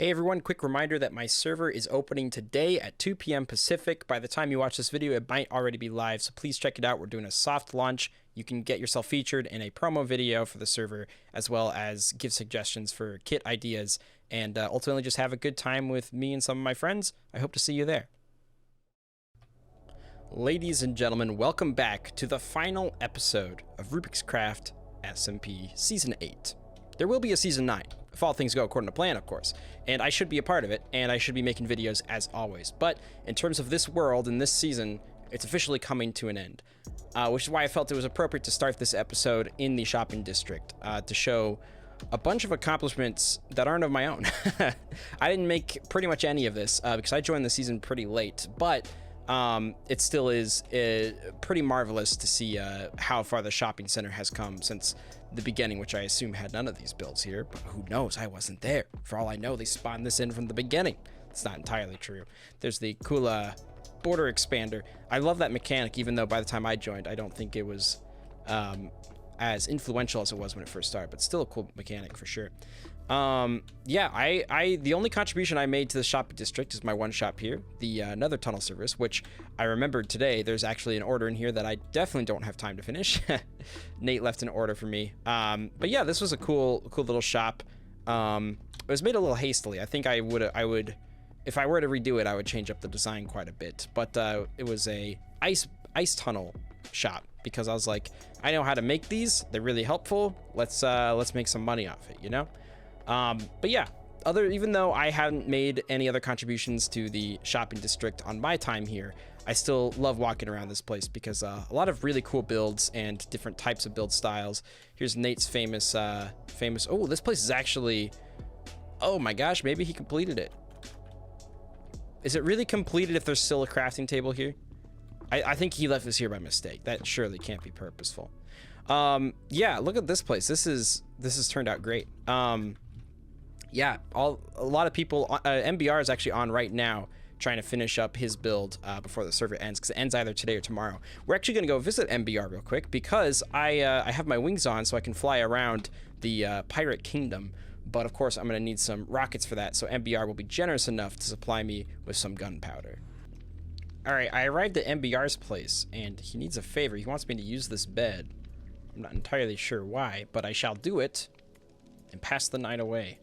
Hey everyone, quick reminder that my server is opening today at 2 p.m. Pacific. By the time you watch this video, it might already be live, so please check it out. We're doing a soft launch. You can get yourself featured in a promo video for the server, as well as give suggestions for kit ideas, and ultimately just have a good time with me and some of my friends. I hope to see you there. Ladies and gentlemen, welcome back to the final episode of Rubik's Craft SMP Season 8. There will be a Season 9. If all things go according to plan, of course, and I should be a part of it, and I should be making videos as always. But in terms of this world and this season, it's officially coming to an end, which is why I felt it was appropriate to start this episode in the shopping district to show a bunch of accomplishments that aren't of my own. I didn't make pretty much any of this because I joined the season pretty late, but it still is pretty marvelous to see how far the shopping center has come since the beginning, which I assume had none of these builds here, but who knows? I wasn't there. For all I know, they spawned this in from the beginning. It's not entirely true. There's the cool border expander. I love that mechanic, even though by the time I joined, I don't think it was as influential as it was when it first started, but still a cool mechanic for sure. Yeah, the only contribution I made to the shopping district is my one shop here, the another tunnel service, which I remembered today. There's actually an order in here that I definitely don't have time to finish. Nate left an order for me. But yeah, this was a cool little shop. It was made a little hastily. I think I would, if I were to redo it, I would change up the design quite a bit. But it was a ice tunnel shop because I was like, I know how to make these. They're really helpful. Let's make some money off it, you know? But yeah, even though I hadn't made any other contributions to the shopping district on my time here, I still love walking around this place because a lot of really cool builds and different types of build styles. Here's Nate's famous, oh, this place is actually, oh my gosh, maybe he completed it. Is it really completed if there's still a crafting table here? I think he left this here by mistake. That surely can't be purposeful. Yeah, look at this place. This has turned out great. Yeah, a lot of people, MBR is actually on right now trying to finish up his build before the server ends, because it ends either today or tomorrow. We're actually going to go visit MBR real quick because I have my wings on so I can fly around the pirate kingdom, but of course I'm going to need some rockets for that, so MBR will be generous enough to supply me with some gunpowder. Alright, I arrived at MBR's place, and he needs a favor. He wants me to use this bed. I'm not entirely sure why, but I shall do it and pass the night away.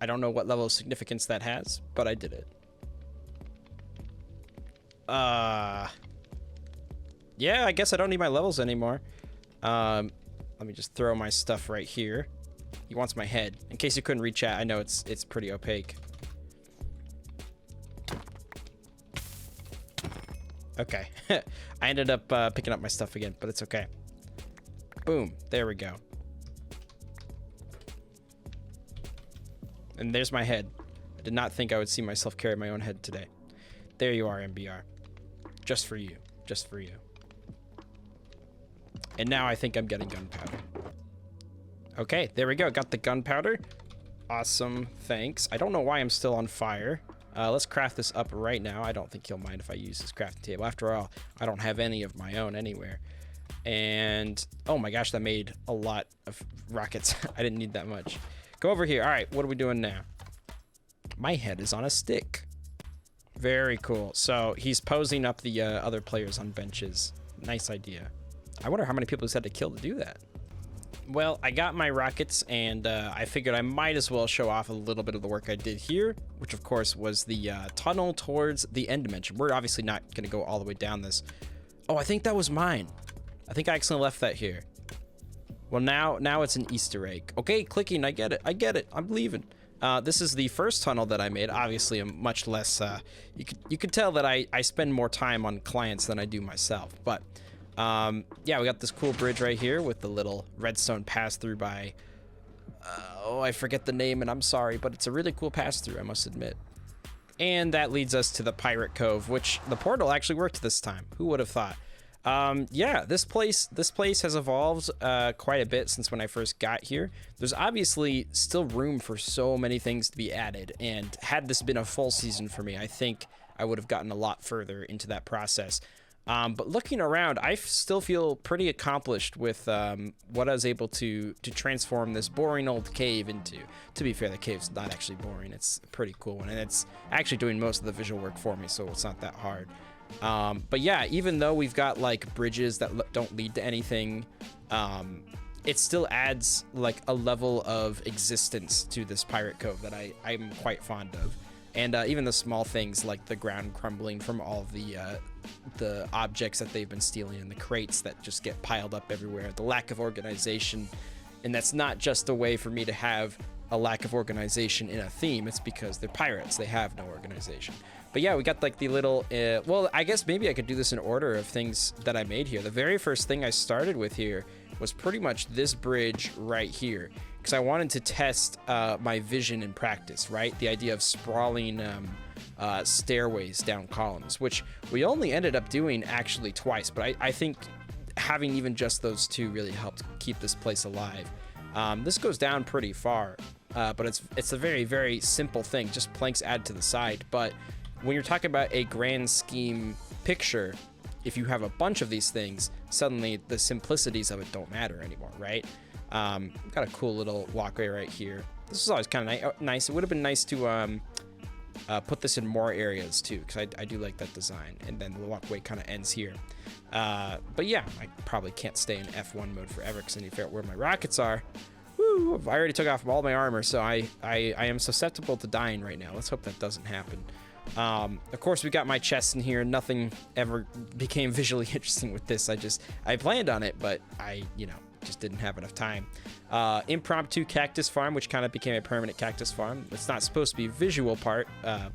I don't know what level of significance that has, but I did it. Yeah, I guess I don't need my levels anymore. Let me just throw my stuff right here. He wants my head. In case you couldn't read chat, I know it's pretty opaque. Okay. I ended up picking up my stuff again, but it's okay. Boom. There we go. And there's my head. I did not think I would see myself carry my own head today. There you are, MBR. Just for you. Just for you. And now I think I'm getting gunpowder. Okay, there we go. Got the gunpowder. Awesome. Thanks. I don't know why I'm still on fire. Let's craft this up right now. I don't think he'll mind if I use this crafting table. After all, I don't have any of my own anywhere. And, oh my gosh, that made a lot of rockets. I didn't need that much. Go over here. All right, what are we doing now? My head is on a stick. Very cool. So he's posing up the other players on benches. Nice idea. I wonder how many people he's had to kill to do that. Well, I got my rockets, and I figured I might as well show off a little bit of the work I did here, which of course was the tunnel towards the end dimension. We're obviously not going to go all the way down this. Oh, I think that was mine. I think I accidentally left that here. Well, now it's an Easter egg. Okay, clicking, I get it, I'm leaving. This is the first tunnel that I made. Obviously, a much less, you could tell that I spend more time on clients than I do myself, but yeah, we got this cool bridge right here with the little redstone pass-through by, oh, I forget the name, and I'm sorry, but it's a really cool pass-through, I must admit. And that leads us to the Pirate Cove, which the portal actually worked this time. Who would have thought? Yeah, this place has evolved quite a bit since when I first got here. There's obviously still room for so many things to be added, and had this been a full season for me, I think I would have gotten a lot further into that process. But looking around, I still feel pretty accomplished with what I was able to transform this boring old cave into. To be fair, the cave's not actually boring. It's a pretty cool one, and it's actually doing most of the visual work for me, so it's not that hard. But yeah, even though we've got like bridges that don't lead to anything, it still adds like a level of existence to this pirate cove that I'm quite fond of. And even the small things like the ground crumbling from all of the objects that they've been stealing, and the crates that just get piled up everywhere, the lack of organization. And that's not just a way for me to have a lack of organization in a theme. It's because they're pirates. They have no organization. But yeah, we got like the little, well, I guess maybe I could do this in order of things that I made here. The very first thing I started with here was pretty much this bridge right here, because I wanted to test my vision in practice, right? The idea of sprawling stairways down columns, which we only ended up doing actually twice, but I think having even just those two really helped keep this place alive. This goes down pretty far, but it's a very, very simple thing, just planks added to the side. But when you're talking about a grand scheme picture, if you have a bunch of these things, suddenly the simplicities of it don't matter anymore, right? Got a cool little walkway right here. This is always kind of nice. It would have been nice to put this in more areas too, because I do like that design. And then the walkway kind of ends here. But yeah, I probably can't stay in F1 mode forever because I need to figure out where my rockets are. Woo! I already took off all my armor, so I am susceptible to dying right now. Let's hope that doesn't happen. Of course, we got my chest in here. Nothing ever became visually interesting with this. I planned on it, but I just didn't have enough time. Impromptu cactus farm, which kind of became a permanent cactus farm. It's not supposed to be a visual part,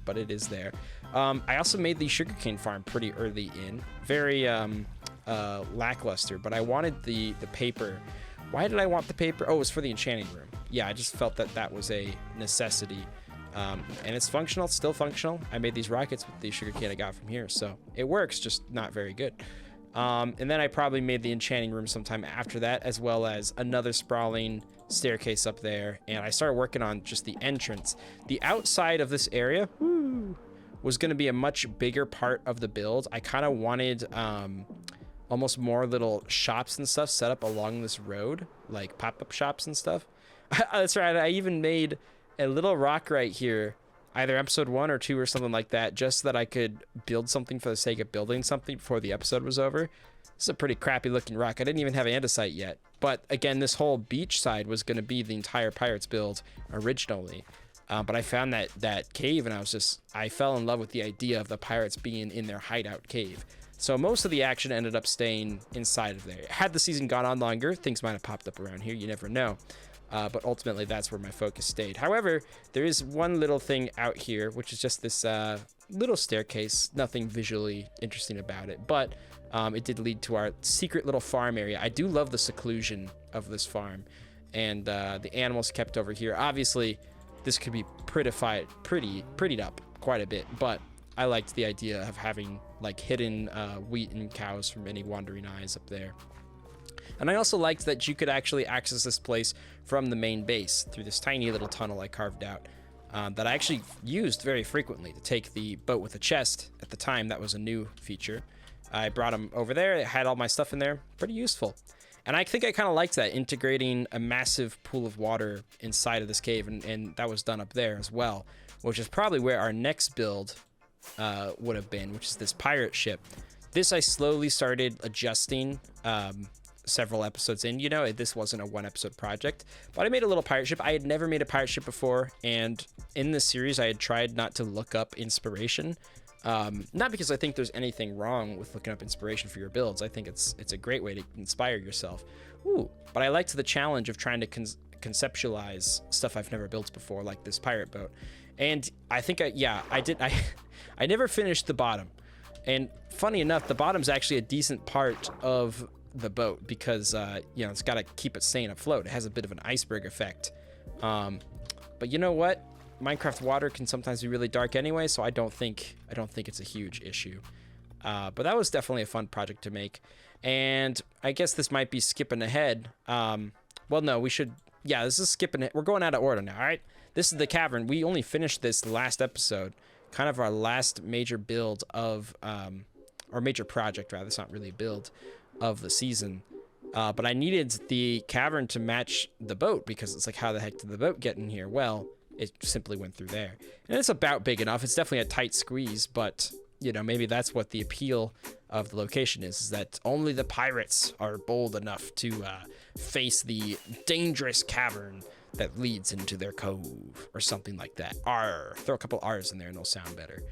but it is there. I also made the sugarcane farm pretty early in. Very lackluster, but I wanted the paper. Why did I want the paper? Oh, it was for the enchanting room. Yeah, I just felt that was a necessity. And it's functional, it's still functional. I made these rockets with the sugarcane I got from here, so it works, just not very good. And then I probably made the enchanting room sometime after that, as well as another sprawling staircase up there. And I started working on just the entrance. The outside of this area was going to be a much bigger part of the build. I kind of wanted almost more little shops and stuff set up along this road, like pop-up shops and stuff. That's right, I even made a little rock right here, either episode 1 or 2 or something like that, just so that I could build something for the sake of building something before the episode was over. This is a pretty crappy looking rock. I didn't even have andesite yet. But again, this whole beach side was going to be the entire Pirates build originally. But I found that cave, and I fell in love with the idea of the pirates being in their hideout cave. So most of the action ended up staying inside of there. Had the season gone on longer, things might have popped up around here. You never know. But ultimately, that's where my focus stayed. However, there is one little thing out here, which is just this little staircase. Nothing visually interesting about it, but it did lead to our secret little farm area. I do love the seclusion of this farm, and the animals kept over here. Obviously, this could be prettied up quite a bit, but I liked the idea of having like hidden wheat and cows from any wandering eyes up there. And I also liked that you could actually access this place from the main base through this tiny little tunnel I carved out that I actually used very frequently to take the boat with a chest. At the time, that was a new feature. I brought them over there. It had all my stuff in there. Pretty useful. And I think I kind of liked that, integrating a massive pool of water inside of this cave. And that was done up there as well, which is probably where our next build would have been, which is this pirate ship. This I slowly started adjusting several episodes in. This wasn't a 1-episode project, but I made a little pirate ship. I had never made a pirate ship before, and in this series I had tried not to look up inspiration, not because I think there's anything wrong with looking up inspiration for your builds. I think it's a great way to inspire yourself. But I liked the challenge of trying to conceptualize stuff I've never built before, like this pirate boat. And I think I did. I never finished the bottom, and funny enough, the bottom's actually a decent part of the boat because it's got to keep it staying afloat. It has a bit of an iceberg effect, but you know what, Minecraft water can sometimes be really dark anyway, so I don't think it's a huge issue. But that was definitely a fun project to make. And I guess this might be skipping ahead. Well, no, we should. Yeah, this is skipping it. We're going out of order now. All right, this is the cavern. We only finished this last episode, kind of our last major build of or major project rather, it's not really a build of the season. But I needed the cavern to match the boat because it's like, how the heck did the boat get in here? Well, it simply went through there. And it's about big enough. It's definitely a tight squeeze, but you know, maybe that's what the appeal of the location is that only the pirates are bold enough to face the dangerous cavern that leads into their cove or something like that. R. Throw a couple R's in there and they'll sound better.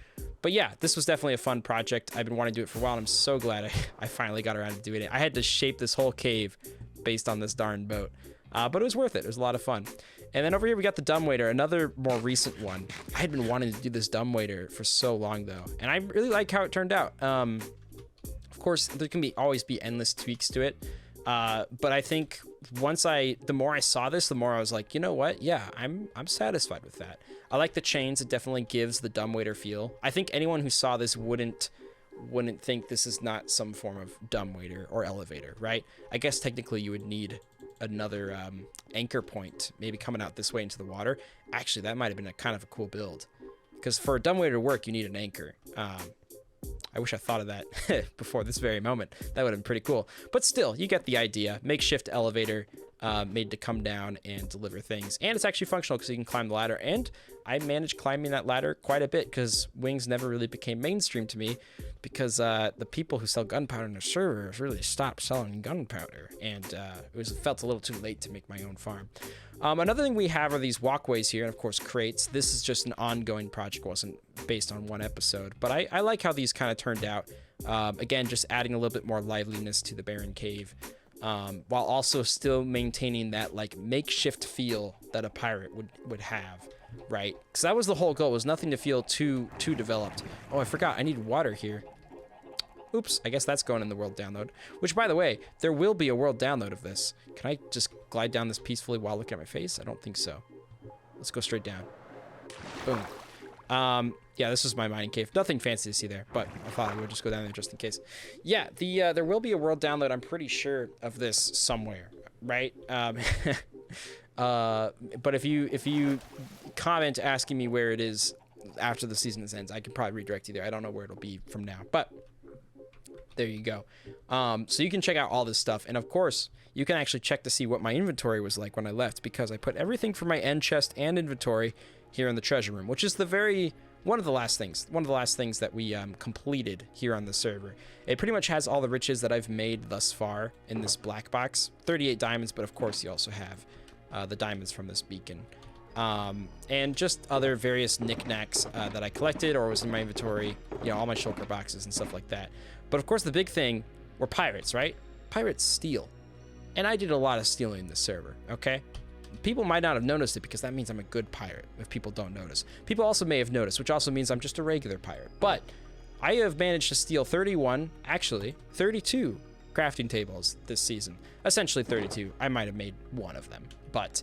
But yeah, this was definitely a fun project. I've been wanting to do it for a while, and I'm so glad I finally got around to doing it. I had to shape this whole cave based on this darn boat. But it was worth it. It was a lot of fun. And then over here we got the dumbwaiter, another more recent one. I had been wanting to do this dumbwaiter for so long though, and I really like how it turned out. Of course, there can always be endless tweaks to it, but I think the more I saw this, the more I was like, you know what? Yeah, I'm satisfied with that. I like the chains. It definitely gives the dumbwaiter feel. I think anyone who saw this wouldn't think this is not some form of dumbwaiter or elevator, right? I guess technically you would need another anchor point maybe coming out this way into the water. Actually, that might have been a kind of a cool build, because for a dumbwaiter to work you need an anchor. I wish I thought of that before this very moment. That would have been pretty cool, but still, you get the idea. Makeshift elevator made to come down and deliver things, and it's actually functional because you can climb the ladder, and I managed climbing that ladder quite a bit because wings never really became mainstream to me because the people who sell gunpowder in their servers really stopped selling gunpowder, and it felt a little too late to make my own farm. Another thing we have are these walkways here, and of course crates. This is just an ongoing project, wasn't based on one episode, but I like how these kind of turned out. Again, just adding a little bit more liveliness to the barren cave, while also still maintaining that like makeshift feel that a pirate would have, right? Because that was the whole goal, was nothing to feel too developed. Oh, I forgot, I need water here. Oops, I guess that's going in the world download, which, by the way, there will be a world download of this. Can I just glide down this peacefully while looking at my face? I don't think so. Let's go straight down. Boom. Yeah, this is my mining cave. Nothing fancy to see there, but I thought I would just go down there just in case. Yeah, there will be a world download, I'm pretty sure, of this somewhere, right? But if you comment asking me where it is after the season ends, I can probably redirect you there. I don't know where it'll be from now, but there you go. So you can check out all this stuff, and of course you can actually check to see what my inventory was like when I left, because I put everything for my end chest and inventory here in the treasure room, which is one of the last things that we completed here on the server. It pretty much has all the riches that I've made thus far in this black box. 38 diamonds, but of course you also have the diamonds from this beacon, and just other various knickknacks that I collected or was in my inventory, you know, all my shulker boxes and stuff like that. But of course the big thing were pirates, right? Pirates steal, and I did a lot of stealing in this server, okay? People might not have noticed it because that means I'm a good pirate if people don't notice. People also may have noticed, which also means I'm just a regular pirate. But I have managed to steal 32 crafting tables this season. Essentially 32. I might have made one of them, but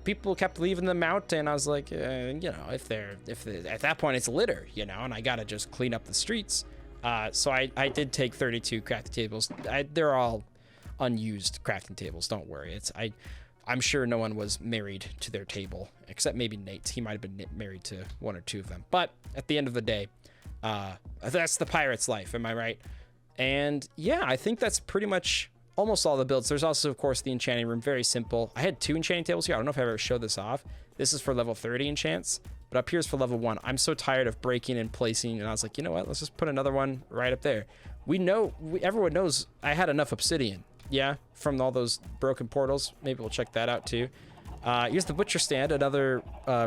people kept leaving them out, and I was like, you know, if at that point it's litter, you know, and I gotta just clean up the streets. So I did take 32 crafting tables. They're all unused crafting tables. Don't worry. I'm sure no one was married to their table, except maybe Nate. He might have been married to one or two of them. But at the end of the day, that's the pirate's life. Am I right? And yeah, I think that's pretty much almost all the builds. There's also, of course, the enchanting room. Very simple. I had 2 enchanting tables here. I don't know if I ever showed this off. This is for level 30 enchants, but up here is for level 1. I'm so tired of breaking and placing, and I was like, you know what? Let's just put another one right up there. Everyone knows I had enough obsidian. Yeah, from all those broken portals. Maybe we'll check that out too. Here's the butcher stand, another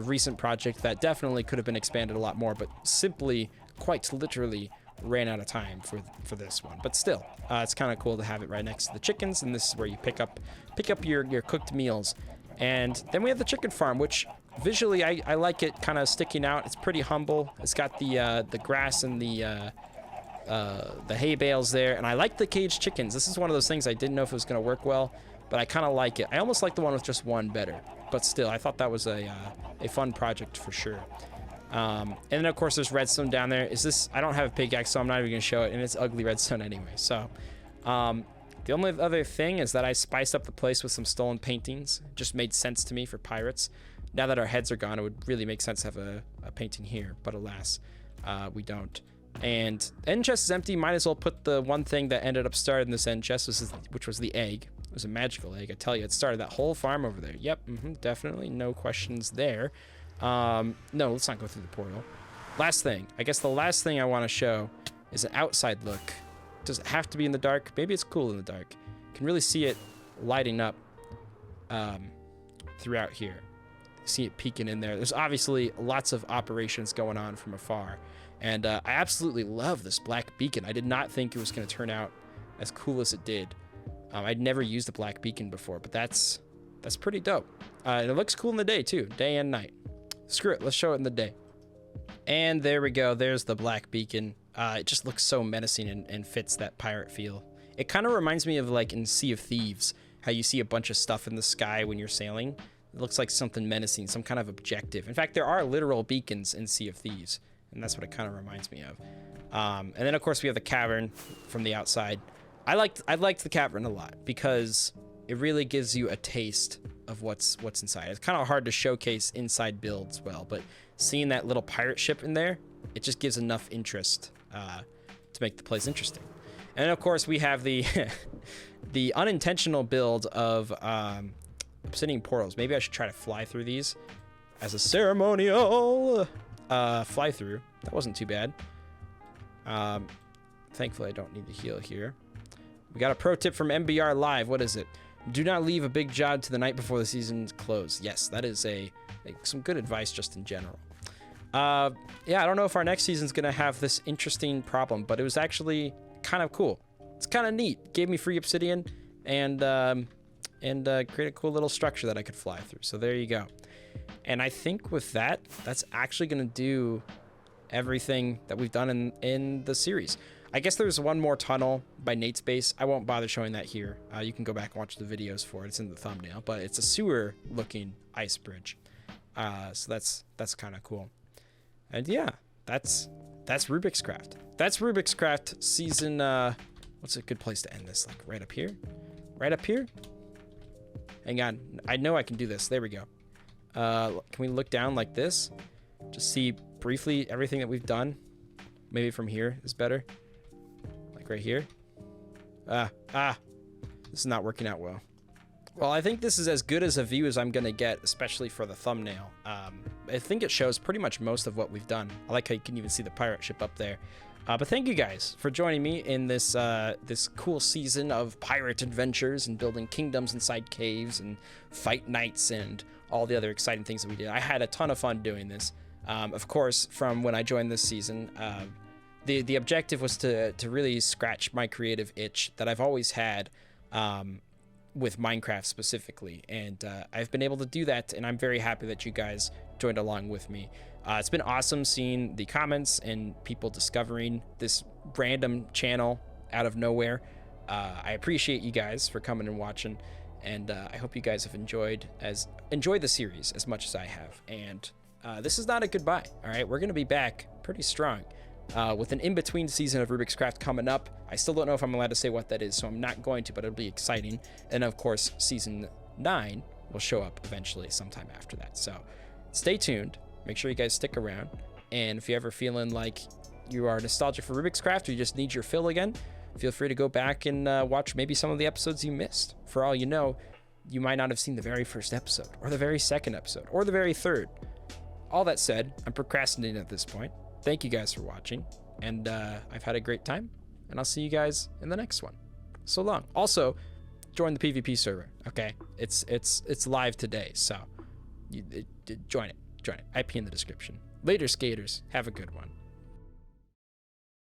recent project that definitely could have been expanded a lot more, but simply, quite literally, ran out of time for this one. But still, it's kind of cool to have it right next to the chickens, and this is where you pick up your cooked meals. And then we have the chicken farm, which visually I like it kind of sticking out. It's pretty humble. It's got the grass and the hay bales there, and I like the caged chickens. This is one of those things I didn't know if it was going to work well, but I kind of like it. I almost like the one with just one better, but still, I thought that was a fun project for sure. And then of course there's redstone down there. I don't have a pickaxe, so I'm not even going to show it, and it's ugly redstone anyway. So the only other thing is that I spiced up the place with some stolen paintings. It just made sense to me for pirates. Now that our heads are gone, it would really make sense to have a painting here, but alas, we don't. And end chest is empty. Might as well put the one thing that ended up starting this end chest, which was the egg. It was a magical egg. I tell you, it started that whole farm over there. Yep, definitely. No questions there. No, let's not go through the portal. Last thing. I guess the last thing I want to show is an outside look. Does it have to be in the dark? Maybe it's cool in the dark. You can really see it lighting up throughout here. See it peeking in there. There's obviously lots of operations going on from afar. And I absolutely love this black beacon. I did not think it was going to turn out as cool as it did. I'd never used the black beacon before, but that's pretty dope. And it looks cool in the day too, day and night. Screw it, let's show it in the day. And there we go, there's the black beacon. It just looks so menacing and fits that pirate feel. It kind of reminds me of like in Sea of Thieves, how you see a bunch of stuff in the sky when you're sailing. It looks like something menacing, some kind of objective. In fact, there are literal beacons in Sea of Thieves, and that's what it kind of reminds me of. And then of course we have the cavern from the outside. I liked the cavern a lot because it really gives you a taste of what's inside. It's kind of hard to showcase inside builds well, but seeing that little pirate ship in there, it just gives enough interest to make the place interesting. And of course we have the the unintentional build of obsidian portals. Maybe I should try to fly through these as a ceremonial fly through. That wasn't too bad. Thankfully I don't need to heal here. We got a pro tip from MBR Live. What is it? Do not leave a big job to the night before the season's close. Yes, that is some good advice just in general. Yeah, I don't know if our next season's gonna have this interesting problem, but it was actually kind of cool. It's kind of neat. Gave me free obsidian and create a cool little structure that I could fly through. So there you go. And I think with that, that's actually gonna do everything that we've done in the series. I guess there's one more tunnel by Nate's base. I won't bother showing that here. You can go back and watch the videos for it. It's in the thumbnail, but it's a sewer looking ice bridge. So that's kind of cool. And yeah, that's Rubik's Craft. That's Rubik's Craft season. What's a good place to end this? Like right up here? Right up here? Hang on. I know I can do this. There we go. Can we look down like this? Just see briefly everything that we've done. Maybe from here is better. Like right here. This is not working out well. Well, I think this is as good as a view as I'm gonna get, especially for the thumbnail. I think it shows pretty much most of what we've done. I like how you can even see the pirate ship up there. But thank you guys for joining me in this this cool season of pirate adventures and building kingdoms inside caves and fight nights and all the other exciting things that we did. I had a ton of fun doing this. Of course, from when I joined this season, the objective was to really scratch my creative itch that I've always had with Minecraft specifically, and I've been able to do that, and I'm very happy that you guys joined along with me. It's been awesome seeing the comments and people discovering this random channel out of nowhere. I appreciate you guys for coming and watching, and I hope you guys have enjoyed the series as much as I have. And this is not a goodbye. All right, we're gonna be back pretty strong with an in-between season of Rubik's Craft coming up. I still don't know if I'm allowed to say what that is, so I'm not going to, but it'll be exciting. And of course, season 9 will show up eventually sometime after that. So stay tuned. Make sure you guys stick around. And if you're ever feeling like you are nostalgic for Rubik's Craft or you just need your fill again, feel free to go back and watch maybe some of the episodes you missed. For all you know, you might not have seen the very first episode or the very second episode or the very third. All that said, I'm procrastinating at this point. Thank you guys for watching, and I've had a great time, and I'll see you guys in the next one. So long. Also, join the PvP server, okay? It's live today, so join it. IP in the description. Later, skaters. Have a good one.